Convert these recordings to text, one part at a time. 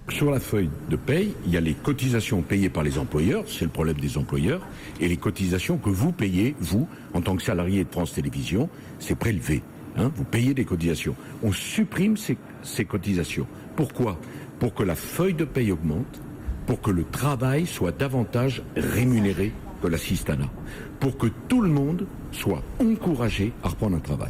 Sur la feuille de paye, il y a les cotisations payées par les employeurs, c'est le problème des employeurs, et les cotisations que vous payez, vous, en tant que salarié de France Télévisions, c'est prélevé. Vous payez des cotisations. On supprime ces cotisations. Pourquoi? Pour que la feuille de paye augmente, pour que le travail soit davantage rémunéré que l'assistanat, pour que tout le monde soit encouragé à reprendre un travail.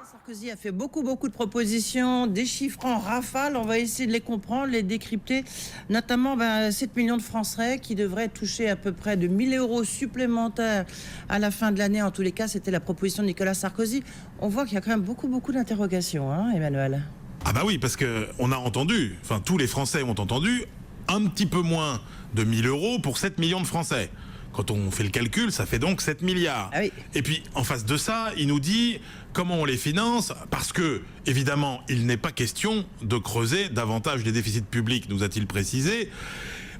Sarkozy a fait beaucoup de propositions, des chiffres en rafale. On va essayer de les comprendre, les décrypter. Notamment 7 millions de Français qui devraient toucher à peu près de 1 000 € supplémentaires à la fin de l'année. En tous les cas, c'était la proposition de Nicolas Sarkozy. On voit qu'il y a quand même beaucoup d'interrogations, hein, Emmanuel. Ah bah oui, parce qu'on a entendu, enfin tous les Français ont entendu, un petit peu moins de 1 000 € pour 7 millions de Français. Quand on fait le calcul, ça fait donc 7 milliards. Ah oui. Et puis, en face de ça, il nous dit comment on les finance, parce que, évidemment, il n'est pas question de creuser davantage les déficits publics, nous a-t-il précisé.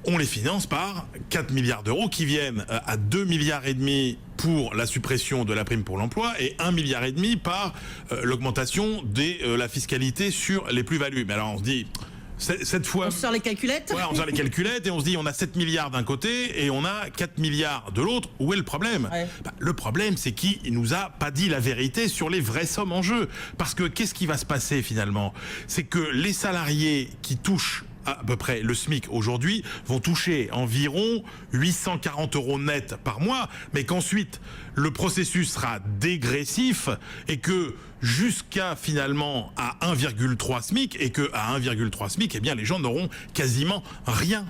On les finance par 4 milliards d'euros qui viennent à 2,5 milliards pour la suppression de la prime pour l'emploi et 1,5 milliard par l'augmentation de la fiscalité sur les plus-values. Mais alors on se dit... Cette fois, on sort les calculettes. Ouais, on sort les calculettes et on se dit on a 7 milliards d'un côté et on a 4 milliards de l'autre. Où est le problème? Le problème, c'est qu'il nous a pas dit la vérité sur les vraies sommes en jeu. Parce que qu'est-ce qui va se passer finalement? C'est que les salariés qui touchent à peu près le SMIC aujourd'hui vont toucher environ 840 € net par mois, mais qu'ensuite le processus sera dégressif et que jusqu'à finalement à 1,3 SMIC et que à 1,3 SMIC, eh bien les gens n'auront quasiment rien.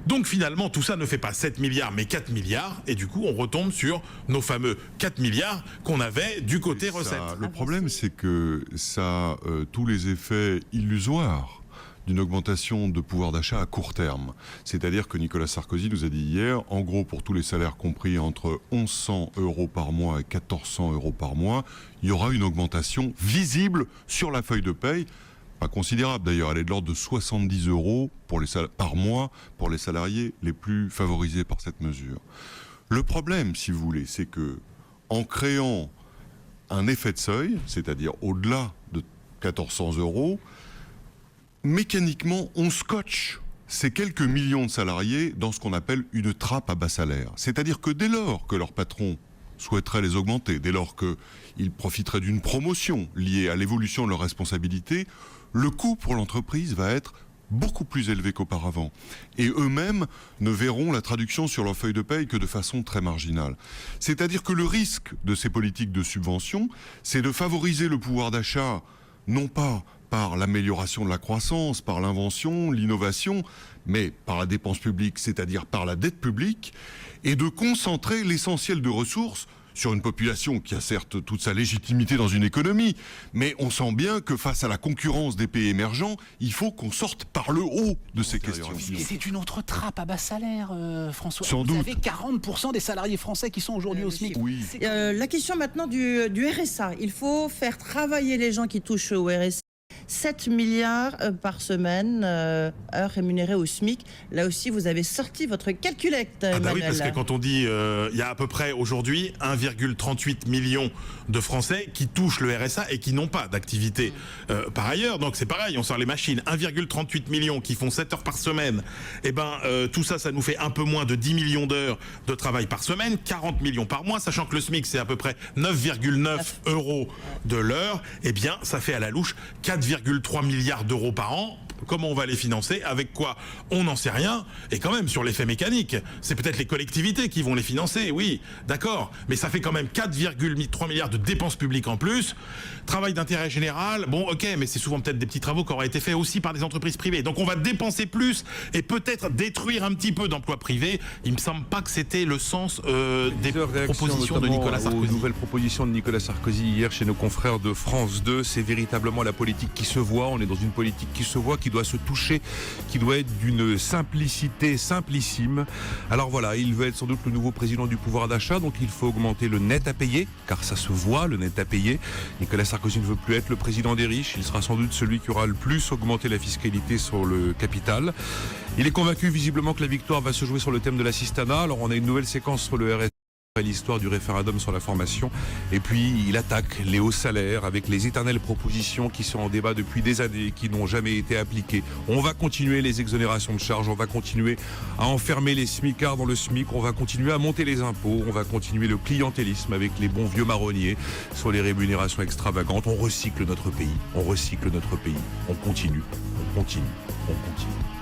Donc finalement tout ça ne fait pas 7 milliards mais 4 milliards et du coup on retombe sur nos fameux 4 milliards qu'on avait du côté recettes. Le problème c'est que ça a tous les effets illusoires d'une augmentation de pouvoir d'achat à court terme. C'est-à-dire que Nicolas Sarkozy nous a dit hier, en gros pour tous les salaires compris entre 1 100 € par mois et 1 400 € par mois, il y aura une augmentation visible sur la feuille de paye, pas considérable d'ailleurs, elle est de l'ordre de 70 € par mois pour les salariés les plus favorisés par cette mesure. Le problème, si vous voulez, c'est que en créant un effet de seuil, c'est-à-dire au-delà de 1 400 €, mécaniquement, on scotche ces quelques millions de salariés dans ce qu'on appelle une trappe à bas salaire. C'est-à-dire que dès lors que leur patron souhaiterait les augmenter, dès lors qu'ils profiteraient d'une promotion liée à l'évolution de leurs responsabilités, le coût pour l'entreprise va être beaucoup plus élevé qu'auparavant. Et eux-mêmes ne verront la traduction sur leur feuille de paye que de façon très marginale. C'est-à-dire que le risque de ces politiques de subvention, c'est de favoriser le pouvoir d'achat, non pas par l'amélioration de la croissance, par l'invention, l'innovation, mais par la dépense publique, c'est-à-dire par la dette publique, et de concentrer l'essentiel de ressources sur une population qui a certes toute sa légitimité dans une économie, mais on sent bien que face à la concurrence des pays émergents, il faut qu'on sorte par le haut de ces questions. Et c'est une autre trappe à bas salaire, François. Sans doute. Vous avez 40% des salariés français qui sont aujourd'hui au SMIC. Oui. La question maintenant du RSA. Il faut faire travailler les gens qui touchent au RSA. 7 milliards par semaine, heures rémunérées au SMIC. Là aussi, vous avez sorti votre calculette, Emmanuel. Ah bah oui, parce que quand on dit il y a à peu près aujourd'hui 1,38 million de Français qui touchent le RSA et qui n'ont pas d'activité par ailleurs. Donc c'est pareil, on sort les machines. 1,38 million qui font 7 heures par semaine. Et tout ça, ça nous fait un peu moins de 10 millions d'heures de travail par semaine, 40 millions par mois, sachant que le SMIC c'est à peu près 9,9 € de l'heure. Eh bien, ça fait à la louche 4,3 milliards d'euros par an. Comment on va les financer? Avec quoi? On n'en sait rien. Et quand même, sur l'effet mécanique, c'est peut-être les collectivités qui vont les financer, oui, d'accord. Mais ça fait quand même 4,3 milliards de dépenses publiques en plus. Travail d'intérêt général, bon, ok, mais c'est souvent peut-être des petits travaux qui auraient été faits aussi par des entreprises privées. Donc on va dépenser plus et peut-être détruire un petit peu d'emplois privés. Il me semble pas que c'était le sens des propositions de Nicolas Sarkozy. Aux nouvelles propositions de Nicolas Sarkozy hier chez nos confrères de France 2, c'est véritablement la politique qui se voit. On est dans une politique qui se voit, qui doit se toucher, qui doit être d'une simplicité simplissime. Alors voilà, il veut être sans doute le nouveau président du pouvoir d'achat, donc il faut augmenter le net à payer, car ça se voit, le net à payer. Nicolas Sarkozy ne veut plus être le président des riches, il sera sans doute celui qui aura le plus augmenté la fiscalité sur le capital. Il est convaincu visiblement que la victoire va se jouer sur le thème de l'assistanat. Alors on a une nouvelle séquence sur le RSA après l'histoire du référendum sur la formation. Et puis il attaque les hauts salaires avec les éternelles propositions qui sont en débat depuis des années, qui n'ont jamais été appliquées. On va continuer les exonérations de charges, on va continuer à enfermer les smicards dans le SMIC, on va continuer à monter les impôts, on va continuer le clientélisme avec les bons vieux marronniers sur les rémunérations extravagantes. On recycle notre pays, on continue, on continue.